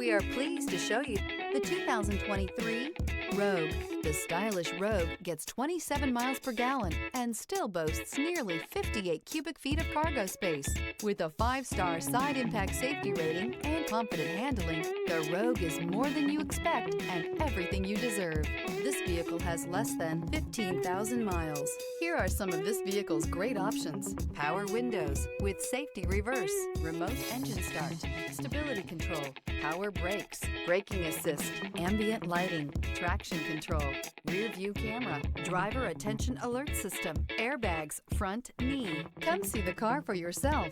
We are pleased to show you the 2023 Rogue. The stylish Rogue gets 27 miles per gallon and still boasts nearly 58 cubic feet of cargo space. With a 5-star side impact safety rating and confident handling, the Rogue is more than you expect and everything you deserve. This vehicle has less than 15,000 miles. Here are some of this vehicle's great options: power windows with safety reverse, remote engine start, stability control, power brakes, braking assist, ambient lighting, traction control, rear view camera, driver attention alert system, airbags, front knee. Come see the car for yourself.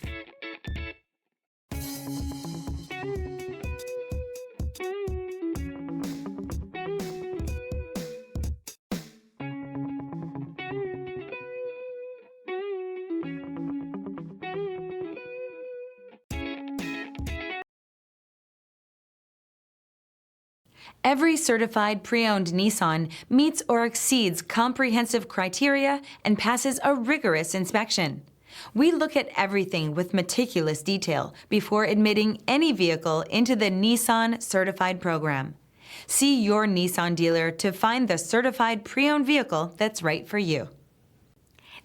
Every certified pre-owned Nissan meets or exceeds comprehensive criteria and passes a rigorous inspection. We look at everything with meticulous detail before admitting any vehicle into the Nissan Certified program. See your Nissan dealer to find the certified pre-owned vehicle that's right for you.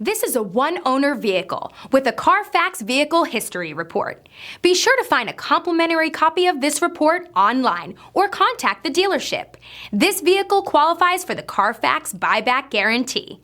This is a one-owner vehicle with a Carfax Vehicle History Report. Be sure to find a complimentary copy of this report online or contact the dealership. This vehicle qualifies for the Carfax Buyback Guarantee.